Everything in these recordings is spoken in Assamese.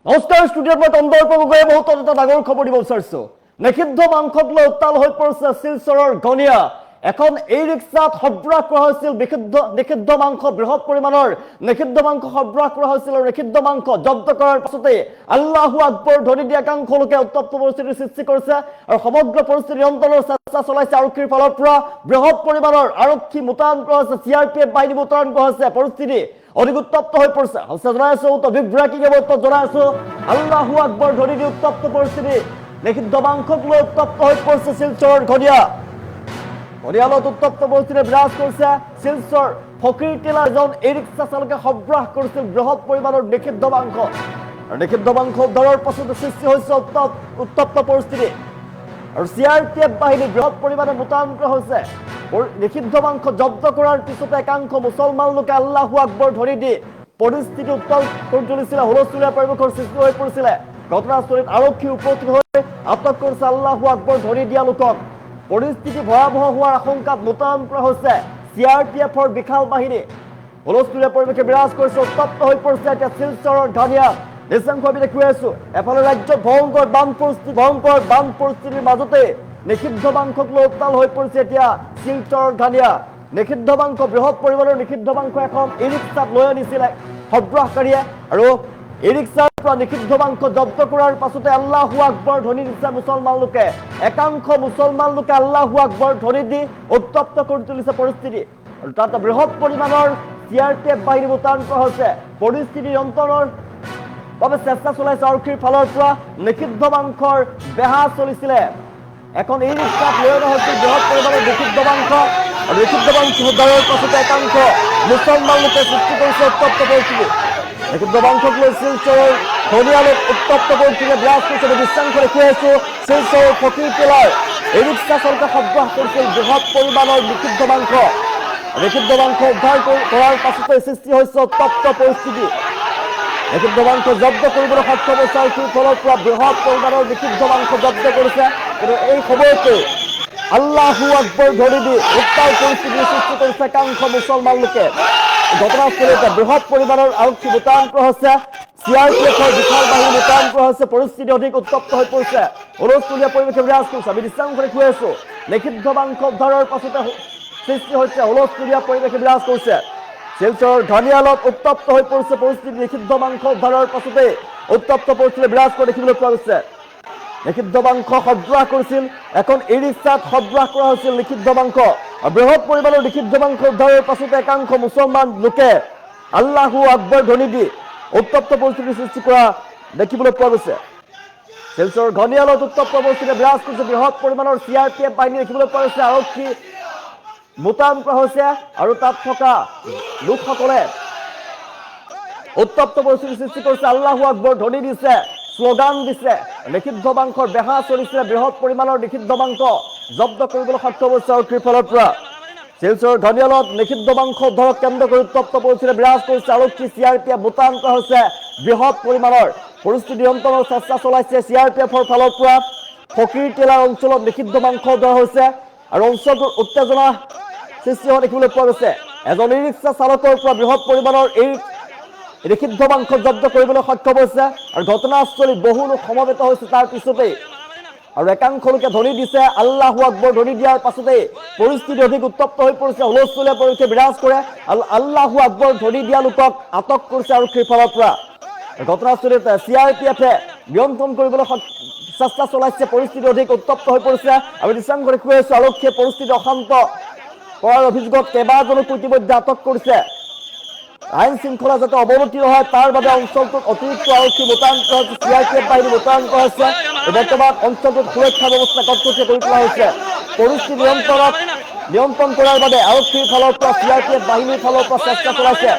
নমস্কাৰ ষ্টুডিঅ'ত মই তন্দৰ্প গগৈয়ে বহুত এটা ডাঙৰ খবৰ দিব বিচাৰিছো। নিষিদ্ধ মাংসক লৈ উত্তাল হৈ পৰিছে শিলচৰৰ ঘনিয়া। এখন ই ৰিক্সাত সৰবৰাহ কৰা হৈছিল নিষিদ্ধ মাংস, বৃহৎ পৰিমাণৰ নিষিদ্ধ মাংস সৰবৰাহ কৰা হৈছিল আৰু নিষিদ্ধ মাংস জব্দ কৰাৰ পাছতে আল্লাহু আকবৰ ধ্বনি দিয়া একাংশ লোকে উত্তপ্ত পৰিস্থিতিৰ সৃষ্টি কৰিছে আৰু সমগ্ৰ পৰিস্থিতি নিয়ন্ত্ৰণৰ চেষ্টা চলাইছে আৰক্ষীৰ ফালৰ পৰা। বৃহৎ পৰিমাণৰ আৰক্ষী মোতায়েন কৰা হৈছে, CRPF বাহিনী মোতায়েন কৰা হৈছে। পৰিস্থিতি অধিক উত্তপ্ত হৈ পৰিছে। জনাই আছো ব্ৰেকিং এবাৰ জনাই আছো আল্লাহু আকবৰ ধ্বনি দি উত্তপ্ত পৰিস্থিতি। নিষিদ্ধ মাংসক লৈ উত্তপ্ত হৈ পৰিছে শিলচৰৰ ঘনিয়া। ঘনিয়ালত উত্তপ্ত পৰিস্থিতি বিৰাজ কৰিছে। শিলচৰ ফকীৰটিলা এজন ই ৰিক্সা চালকে সৰবৰাহ কৰিছিল বৃহৎ পৰিমাণৰ নিষিদ্ধ মাংস আৰু নিষিদ্ধ মাংস উদ্ধাৰৰ পাছতে সৃষ্টি হৈছে উত্তপ্ত পৰিস্থিতি আৰু CRPF বাহিনী বৃহৎ পৰিমাণে মোতায়েন কৰা হৈছে। নিষিদ্ধ মাংস জব্দ কৰাৰ পিছতে একাংশ মুছলমান লোকে আল্লাহু আকবৰ ধ্বনি দি পৰিস্থিতি উত্তাল কৰি তুলিছিলে। হুলস্থুলীয়া পৰিৱেশৰ সৃষ্টি হৈ পৰিছিলে। ঘটনাস্থলীত আৰক্ষী উপস্থিত হৈ আটক কৰিছে আল্লাহু আকবৰ ধ্বনি দিয়া লোকক। পৰিস্থিতি ভয়াৱহ হোৱাৰ আশংকাত মোতায়েন কৰা হৈছে CRPFৰ বিশাল বাহিনী। হুলস্থুলীয়া পৰিৱেশে বিৰাজ কৰিছে, উত্তপ্ত হৈ পৰিছে এতিয়া শিলচৰৰ ঘনিয়া। নিশ্চয় আমি দেখুৱাই আছো এফালে ৰাজ্যত ভয়ংকৰ বান পৰিস্থিতিৰ মাজতে নিষিদ্ধ মাংসক লৈ উত্তাল হৈ পৰিছে এতিয়া শিলচৰৰ ঘনিয়া। নিষিদ্ধ মাংস, বৃহৎ পৰিমাণৰ নিষিদ্ধ মাংস এখন ই ৰিক্সাত লৈ আনিছিলে সৰবৰাহকাৰীয়ে আৰু ই ৰিক্সাৰ পৰা নিষিদ্ধ মাংস জব্দ কৰাৰ পাছতে আল্লাহু আকবৰ ধ্বনি দিছে মুছলমান লোকে। একাংশ মুছলমান লোকে আল্লাহু আকবৰ ধ্বনি দি উত্তপ্ত কৰি তুলিছে পৰিস্থিতি আৰু তাত বৃহৎ পৰিমাণৰ CRPF বাহিনী মোতায়েন কৰা হৈছে। পৰিস্থিতি নিয়ন্ত্ৰণৰ বাবে চেষ্টা চলাইছে আৰক্ষীৰ ফালৰ পৰা। নিষিদ্ধ মাংসৰ বেহা চলিছিলে। এখন ই ৰিক্সাত লৈ অনা হৈছিল বৃহৎ পৰিমাণৰ নিষিদ্ধ মাংস আৰু নিষিদ্ধ মাংস উদ্ধাৰৰ পাছতে একাংশ মুছলমান লোকে সৃষ্টি কৰিছে উত্তপ্ত পৰিস্থিতি। নিষিদ্ধ মাংসক লৈ শিলচৰৰ ঘনিয়ালত উত্তপ্ত পৰিস্থিতি বিৰাজ কৰিছে। দৃশ্যাংশ দেখুৱাই আছো শিলচৰৰ ফকীৰটিলাৰ ই ৰিক্সা চালকে সৰবৰাহ কৰিছিল বৃহৎ পৰিমাণৰ নিষিদ্ধ মাংস। নিষিদ্ধ মাংস উদ্ধাৰ কৰাৰ পাছতে সৃষ্টি হৈছে উত্তপ্ত পৰিস্থিতি। নিষিদ্ধ মাংস জব্দ কৰিবলৈ সক্ষম হৈছে আৰক্ষীৰ ফালৰ পৰা। বৃহৎ পৰিমাণৰ নিষিদ্ধ মাংস জব্দ কৰিছে, কিন্তু এই সময়তে আল্লাহু আকবৰ ধ্বনি দি উত্তাল পৰিস্থিতিৰ সৃষ্টি কৰিছে একাংশ মুছলমান লোকে। ঘটনাস্থলীত বৃহৎ পৰিমাণৰ আৰক্ষী মোতায়েন কৰা হৈছে, CRPFৰ বিশাল বাহিনী মোতায়েন কৰা হৈছে। পৰিস্থিতি অধিক উত্তপ্ত হৈ পৰিছে। হুলস্থুলীয়া পৰিৱেশে বিৰাজ কৰিছে। আমি দৃশ্যাংশ দেখুৱাই আছো নিষিদ্ধ মাংস উদ্ধাৰৰ পাছতে সৃষ্টি হৈছে হুলস্থুলীয়া পৰিৱেশে বিৰাজ কৰিছে। শিলচৰৰ ঘনিয়ালত উত্তপ্ত হৈ পৰিছে পৰিস্থিতি। নিষিদ্ধ মাংস উদ্ধাৰৰ পাছতে উত্তপ্ত পৰিস্থিতি বিৰাজ কৰা দেখিবলৈ পোৱা গৈছে। নিষিদ্ধ মাংস সৰবৰাহ কৰিছিল এখন ই ৰিক্সাত সৰবৰাহ কৰা হৈছিল নিষিদ্ধ মাংস। বৃহৎ পৰিমাণৰ নিষিদ্ধ মাংস উদ্ধাৰৰ পাছতে একাংশ মুছলমান লোকে আল্লাহু আকবৰ ধ্বনি দি উত্তপ্ত পৰিস্থিতিৰ সৃষ্টি কৰা দেখিবলৈ পোৱা গৈছে। শিলচৰৰ ঘনিয়ালত উত্তপ্ত পৰিস্থিতি বিৰাজ কৰিছে। বৃহৎ পৰিমাণৰ CRPF বাহিনী দেখিবলৈ পোৱা গৈছে। আৰক্ষী মোতায়েন কৰা হৈছে আৰু তাত থকা লোকসকলে উত্তপ্ত পৰিস্থিতিৰ সৃষ্টি কৰিছে। আল্লাহু আকবৰ ধ্বনি দিছে, শ্লোগান দিছে। নিষিদ্ধ মাংসৰ বেহা চলিছে। বৃহৎ পৰিমাণৰ নিষিদ্ধ মাংস জব্দ কৰিবলৈ সক্ষম হৈছে আৰক্ষীৰ ফালৰ পৰা। শিলচৰৰ ঘনিয়ালত নিষিদ্ধ মাংস উদ্ধাৰক কেন্দ্ৰ কৰি উত্তপ্ত পৰিস্থিতি বিৰাজ কৰিছে। আৰক্ষী CRPF মোতায়েন কৰা হৈছে বৃহৎ পৰিমাণৰ। পৰিস্থিতি নিয়ন্ত্ৰণৰ চেষ্টা চলাইছে CRPFৰ ফালৰ পৰা। ফকীৰটিলাৰ অঞ্চলত নিষিদ্ধ মাংস উদ্ধাৰ হৈছে আৰু অঞ্চলটোৰ উত্তেজনা সৃষ্টি হোৱা দেখিবলৈ পোৱা গৈছে। এজন ই ৰিক্সা চালকৰ পৰা বৃহৎ পৰিমাণৰ এই নিষিদ্ধ মাংস জব্দ কৰিবলৈ সক্ষম হৈছে আৰু ঘটনাস্থলীত বহু লোক সমবেত হৈছে তাৰ পিছতেই আৰু একাংশ লোকে ধ্বনি দিছে আল্লাহু আকবৰ ধ্বনি দিয়াৰ পাছতেই পৰিস্থিতি অধিক উত্তপ্ত হৈ পৰিছে। হুলস্থুলীয়া পৰিৱেশে বিৰাজ কৰে। আল্লাহু আকবৰ ধ্বনি দিয়া লোকক আটক কৰিছে আৰক্ষীৰ ফালৰ পৰা। ঘটনাস্থলীত CRPFে নিয়ন্ত্ৰণ কৰিবলৈ চেষ্টা চলাইছে। পৰিস্থিতি অধিক উত্তপ্ত হৈ পৰিছে। আমি দৃশ্যাংশ দেখুৱাই আছো আৰক্ষীয়ে পৰিস্থিতি অশান্ত কৰাৰ অভিযোগত কেইবাজনক ইতিমধ্যে আটক কৰিছে। আইন শৃংখলা যাতে অৱনতি নহয় তাৰ বাবে অঞ্চলটোত অতিৰিক্ত আৰক্ষী মোতায়েন কৰা হৈছে, CRPF বাহিনী মোতায়েন কৰা হৈছে। বৰ্তমান অঞ্চলটোত সুৰক্ষা ব্যৱস্থা কটকটীয়া কৰি তোলা হৈছে। পৰিস্থিতি নিয়ন্ত্ৰণ কৰাৰ বাবে আৰক্ষীৰ ফালৰ পৰা CRPF বাহিনীৰ ফালৰ পৰা চেষ্টা চলাইছে।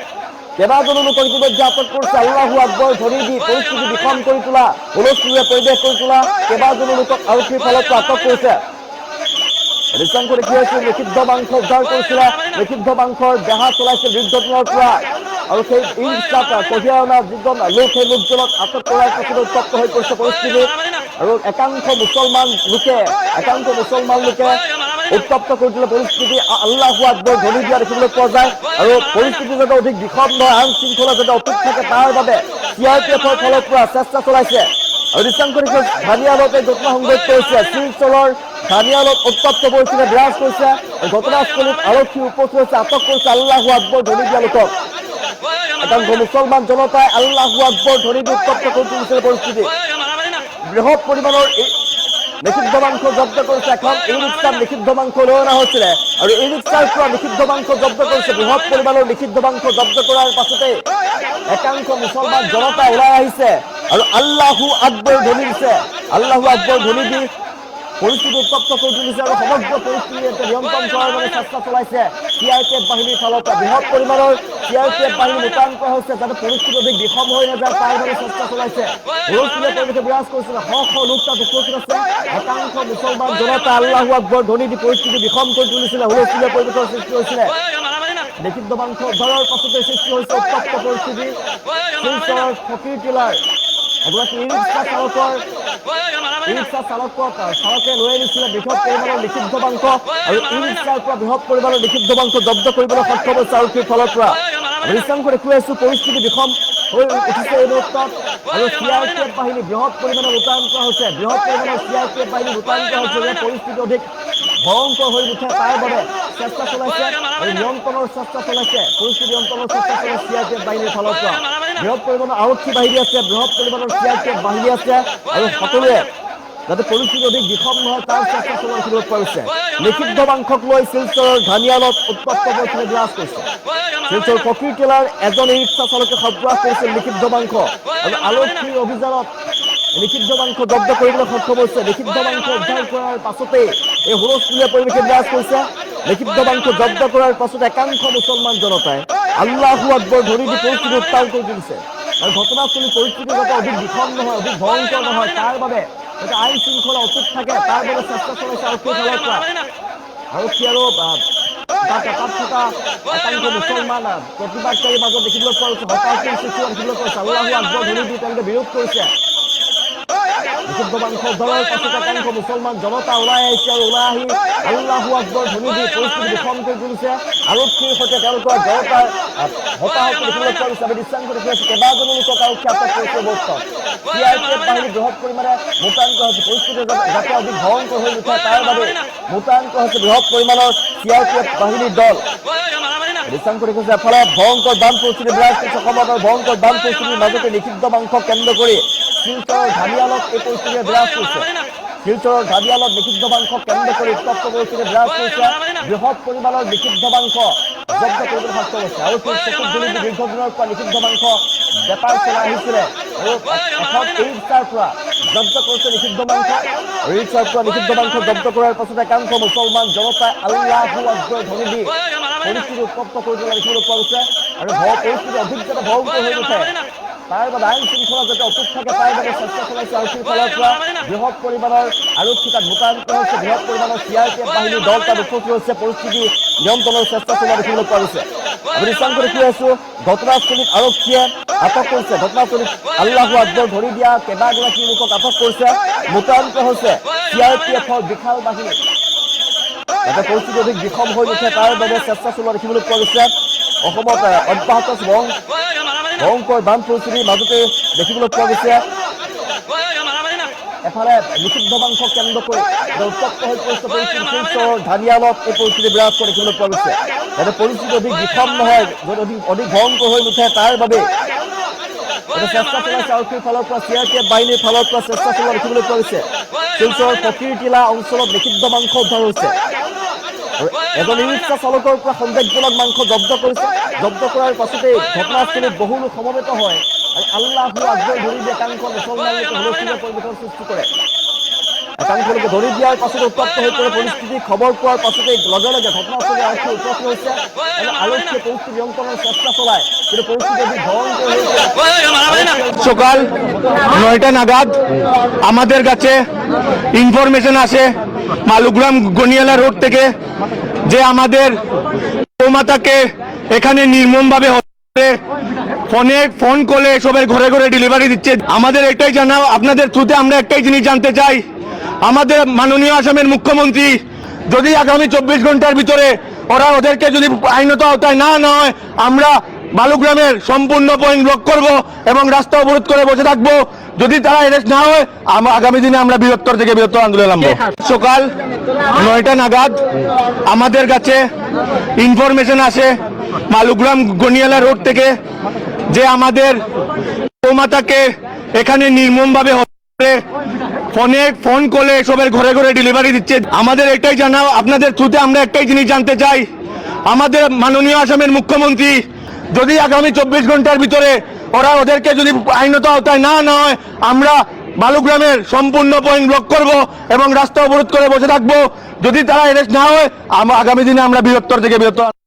কেইবাজনো লোকক ইতিমধ্যে আটক কৰিছে। আল্লাহু আকবৰ ধ্বনি দি পৰিস্থিতি বিষম কৰি তোলা, হুলস্থুলীয়া পৰিৱেশ কৰি তোলা কেইবাজনো লোকক আৰক্ষীৰ ফালৰ পৰা আটক কৰিছে। দৃশ্যাংশ দেখুৱাই আছো নিষিদ্ধ মাংস উদ্ধাৰ কৰিছিলে। নিষিদ্ধ মাংসৰ বেহা চলাইছিল দীৰ্ঘদিনৰ পৰা আৰু সেই ই ৰিক্সাত কঢ়িয়াই অনা যিজন লোক সেই লোকজনক আটক কৰাৰ পাছতে উত্তপ্ত হৈ পৰিছে পৰিস্থিতি আৰু একাংশ মুছলমান লোকে উত্তপ্ত কৰি তোলা পৰিস্থিতি আল্লাহু আকবৰ ধ্বনি দিয়া দেখিবলৈ পোৱা যায় আৰু পৰিস্থিতি যাতে অধিক বিষম নহয় আইন শৃংখলা যাতে অটুট থাকে তাৰ বাবে CRPFৰ ফালৰ পৰা চেষ্টা চলাইছে আৰু ৰিচাংকৰিক ধানিয়ালতে ঘটনা সংঘটিত হৈছে শিলচৰৰ ধানিয়ালত উত্তপ্ত পৰিস্থিতি বিৰাজ কৰিছে ঘটনাস্থলীত আৰক্ষী উপস্থিত হৈছে আটক কৰিছে আল্লাহু আকবৰ ধ্বনি দিয়া লোকক একাংশ মুছলমান জনতাই আল্লাহু আকবৰ ধ্বনি দি উত্তপ্ত কৰি তুলিছিল পৰিস্থিতি বৃহৎ পৰিমাণৰ নিষিদ্ধ মাংস জব্দ কৰিছে এখন ই ৰিক্সাত নিষিদ্ধ মাংস লৈ অনা হৈছিলে আৰু ই ৰিক্সাৰ পৰা নিষিদ্ধ মাংস জব্দ কৰিছে বৃহৎ পৰিমাণৰ নিষিদ্ধ মাংস জব্দ কৰাৰ পাছতে একাংশ মুছলমান জনতা ওলাই আহিছে আৰু আল্লাহু আকবৰ ধ্বনি দিছে আল্লাহু আকবৰ ধ্বনি দি পৰিস্থিতি উত্তপ্ত কৰি তুলিছে আৰু সমগ্ৰ পৰিস্থিতি নিয়ন্ত্ৰণ কৰাৰ বাবে চেষ্টা চলাইছে CRPF বাহিনীৰ ফালৰ পৰা বৃহৎ পৰিমাণৰ CRPF বাহিনী মোতায়েন কৰা হৈছে যাতে পৰিস্থিতি অধিক বিষম হৈ নাযায় তাৰ বাবে চেষ্টা চলাইছে হুলস্থুলীয়া পৰিৱেশে বিৰাজ কৰিছিল শ শ লোক তাত উপস্থিত আছে একাংশ মুছলমান জনতা আল্লাহু আকবৰ ধ্বনি দি পৰিস্থিতি বিষম কৰি তুলিছিলে হুলস্থুলীয়া পৰিৱেশৰ সৃষ্টি হৈছিলে নিষিদ্ধ মাংস উদ্ধাৰৰ পাছতে সৃষ্টি হৈছে উত্তপ্ত পৰিস্থিতি শিলচৰৰ ফকীৰটিলাৰ এগৰাকী ই ৰিক্সা চালকে লৈ আহিছিলে বৃহৎ পৰিমাণৰ নিষিদ্ধ মাংস আৰু ই ৰিক্সাৰ পৰা বৃহৎ পৰিমাণৰ নিষিদ্ধ মাংস জব্দ কৰিবলৈ সক্ষম হৈছে আৰক্ষীৰ ফালৰ পৰা ৰিচাংক দেখুৱাই আছো পৰিস্থিতি বিষম হৈ উঠিছে এই মুহূৰ্তত আৰু CRPF বাহিনী বৃহৎ পৰিমাণৰ মোতায়েন কৰা হৈছে বৃহৎ পৰিমাণৰ CRPF বাহিনী মোতায়েন কৰা হৈছে যে পৰিস্থিতি অধিক ভয়ংকৰ হৈ উঠে তাৰ বাবে চেষ্টা চলাইছে আৰু নিয়ন্ত্ৰণৰ চেষ্টা চলাইছে পৰিস্থিতি নিয়ন্ত্ৰণৰ চেষ্টা চলাইছে CRPF বাহিনীৰ ফালৰ পৰা বৃহৎ পৰিমাণৰ আৰক্ষী বাহিনী আছে বৃহৎ পৰিমাণৰ CRPF বাহিনী আছে আৰু সকলোৱে যাতে পৰিস্থিতি অধিক বিষম নহয় তাৰ চেষ্টা চলোৱা দেখিবলৈ পোৱা গৈছে নিষিদ্ধ মাংসক লৈ শিলচৰৰ ধানিয়ালত উত্তপ্ত পৰিস্থিতি বিৰাজ কৰিছে শিলচৰ ফকীৰটিলাৰ এজন ই ৰিক্সা চালকে সৰবৰাহ কৰিছিল নিষিদ্ধ মাংস আৰু আৰক্ষীৰ অভিযানত নিষিদ্ধ মাংস জব্দ কৰিবলৈ সক্ষম হৈছে নিষিদ্ধ মাংস উদ্ধাৰ কৰাৰ পাছতেই এই হুলস্থুলীয়া পৰিৱেশে বিৰাজ কৰিছে নিষিদ্ধ মাংস জব্দ কৰাৰ পাছত একাংশ মুছলমান জনতাই আল্লাহু আকবৰ ধ্বনি দি পৰিস্থিতি উত্তাল কৰি তুলিছে আৰু ঘটনাস্থলী পৰিস্থিতি যাতে অধিক বিষম নহয় অধিক ভয়ংকৰ নহয় তাৰ বাবে যাতে আইন শৃংখলা অটুট থাকে তাৰ বাবে চেষ্টা চলাইছে আৰক্ষীৰ ফালৰ পৰা আৰক্ষী আৰু তাত থকা একাংশ মুছলমান প্ৰতিবাদকাৰীৰ মাজত দেখিবলৈ পোৱা গৈছে হতাশাৰ সৃষ্টি দেখিবলৈ পোৱা গৈছে আল্লাহু আকবৰ ধ্বনি দি তেওঁলোকে বিৰোধ কৰিছে নিষিদ্ধ মাংস উদ্ধাৰৰ পাছত একাংশ মুছলমান জনতা ওলাই আহিছে আৰু ওলাই আহি আল্লাহু আকবৰ ধ্বনি দি পৰিস্থিতি বিষম কৰি তুলিছে আৰক্ষীৰ সৈতে তেওঁলোকৰ জনতাৰ হতাহত দেখিবলৈ পোৱা গৈছে আমি দৃশ্যাংশ দেখি আছো কেইবাজনো লোকক আৰক্ষী আটক কৰিছে বৰ্তমান CRPF বাহিনী বৃহৎ পৰিমাণে মোতায়েন কৰা হৈছে পৰিস্থিতি যাতে অধিক ভয়ংকৰ হৈ উঠে তাৰ বাবে মোতায়েন কৰা হৈছে বৃহৎ পৰিমাণৰ CRPF বাহিনীৰ দল দৃশ্যাংশ দেখিছে এফালে ভয়ংকৰ বান পৰিস্থিতি বিৰাজ কৰিছে অসমত আৰু ভয়ংকৰ বান পৰিস্থিতিৰ মাজতে নিষিদ্ধ মাংস কেন্দ্ৰ কৰি শিলচৰৰ ধানিয়ালত এই পৰিস্থিতিয়ে বিৰাজ কৰিছে শিলচৰৰ ধানিয়ালত নিষিদ্ধ মাংস কেন্দ্ৰ কৰি উত্তপ্ত পৰিস্থিতি বিৰাজ কৰিছে বৃহৎ পৰিমাণৰ নিষিদ্ধ মাংস জব্দ কৰিবলৈ সক্ষম হৈছে আৰু দীৰ্ঘদিনৰ পৰা নিষিদ্ধ মাংস বেপাৰ চলাই আহিছিলে আৰু এখন ই ৰিক্সাৰ পৰা জব্দ কৰিছে নিষিদ্ধ মাংস ই ৰিক্সাৰ পৰা নিষিদ্ধ মাংস জব্দ কৰাৰ পাছত একাংশ মুছলমান জনতাই আল্লাহু আকবৰ ধ্বনি দি পৰিস্থিতি উত্তপ্ত কৰি তোলা দেখিবলৈ পোৱা গৈছে আৰু পৰিস্থিতি অধিক যাতে ভয়ংকৰ হৈ উঠে তাৰ বাবে আইন শৃংখলা যাতে অটুট থাকে তাৰ বাবে চেষ্টা চলাইছে আৰক্ষীৰ ফালৰ পৰা বৃহৎ পৰিমাণৰ আৰক্ষী তাত মোতায়েন কৰা হৈছে বৃহৎ পৰিমাণৰ CRPF বাহিনীৰ দল তাত উপস্থিত হৈছে পৰিস্থিতি নিয়ন্ত্ৰণৰ চেষ্টা চলোৱা দেখিবলৈ পোৱা গৈছে আমি দৃশ্যাংশ দেখি আছো ঘটনাস্থলীত আৰক্ষীয়ে আটক কৰিছে ঘটনাস্থলীত আল্লাহু আকবৰ ধ্বনি দিয়া কেইবাগৰাকী লোকক আটক কৰিছে মোতায়েন কৰা হৈছে CRPFৰ বিশাল বাহিনী যাতে পৰিস্থিতি অধিক বিষম হৈ উঠে তাৰ বাবে চেষ্টা চলোৱা দেখিবলৈ পোৱা গৈছে অসমত অব্যাহত ভয়ংকৰ বান পৰিস্থিতিৰ মাজতে দেখিবলৈ পোৱা গৈছে এফালে নিষিদ্ধ মাংস কেন্দ্ৰ কৰি উত্তপ্ত হৈ পৰিছে পৰিস্থিতি শিলচৰৰ ধানিয়ালত এই পৰিস্থিতি বিৰাজ কৰা দেখিবলৈ পোৱা গৈছে যাতে পৰিস্থিতি অধিক বিষম নহয় যদি অধিক ভয়ংকৰ হৈ নুঠে তাৰ বাবে চেষ্টা চলাইছে আৰক্ষীৰ ফালৰ পৰা CRPF বাহিনীৰ ফালৰ পৰা চেষ্টা চলোৱা দেখিবলৈ পোৱা গৈছে শিলচৰৰ ফকীৰটিলা অঞ্চলত নিষিদ্ধ মাংস উদ্ধাৰ হৈছে এজন ই ৰিক্সা চালকৰ পৰা সন্দেহজনক মাংস জব্দ কৰিছে জব্দ কৰাৰ পাছতেই ঘটনাস্থলীত বহু লোক সমবেত হয় আৰু আল্লাহু আকবৰ ধ্বনি দি একাংশ মুছলমান লোকে হুলস্থুলীয়া পৰিৱেশৰ সৃষ্টি কৰে একাংশ লোকে ধ্বনি দিয়াৰ পাছতে উত্তপ্ত হৈ পৰে পৰিস্থিতি খবৰ পোৱাৰ পাছতেই লগে লগে ঘটনাস্থলী আৰক্ষী উপস্থিত হৈছে আৰু আৰক্ষীয়ে পৰিস্থিতি নিয়ন্ত্ৰণৰ চেষ্টা চলায় কিন্তু পৰিস্থিতি অধিক ভয়ংকর হয়েছে সকাল 9টা নাগাদ আমাদের কাছে ইনফরমেশন আসে মালুগ্রাম গনিয়ালা রোড থেকে যে আমাদের মাতাকে এখানে নির্মমভাবে ফোন কলে সবাই ঘরে ঘরে ডেলিভারি দিচ্ছে আমাদের এটাই জানা আপনাদের থ্রুতে আমরা একটাই জিনিস জানতে চাই আমাদের মাননীয় আসামের মুখ্যমন্ত্রী যদি আগামী 24 ঘন্টার ভিতরে ওরা ওদেরকে যদি আইনত আওতায় না নয়, আমরা বালুগ্রামের সম্পূর্ণ পয়েন্ট ব্লক করব এবং রাস্তা অবরোধ করে বসে থাকবো। যদি তারা অ্যারেস্ট না হয়, আগামী দিনে আমরা বৃহত্তর থেকে বৃহত্তর আন্দোলন নামবো। সকাল 9টা নাগাদ আমাদের কাছে ইনফরমেশন আসে বালুগ্রাম গনিয়ালা রোড থেকে যে আমাদের মাতাকে এখানে নির্মমভাবে ফোন কলে এসবের ঘরে ঘরে ডেলিভারি দিচ্ছে। আমাদের এটাই জানা, আপনাদের থ্রুতে আমরা একটাই জিনিস জানতে চাই, আমাদের মাননীয় আসামের মুখ্যমন্ত্রী যদি আগামী 24 ঘন্টার ভিতরে ওরা ওদেরকে যদি আইনত আওতায় না নয়, আমরা বালুগ্রামের সম্পূর্ণ পয়েন্ট ব্লক করব এবং রাস্তা অবরোধ করে বসে থাকবো। যদি তারা অ্যারেস্ট না হয়, আগামী দিনে আমরা বৃহত্তর থেকে বৃহত্তর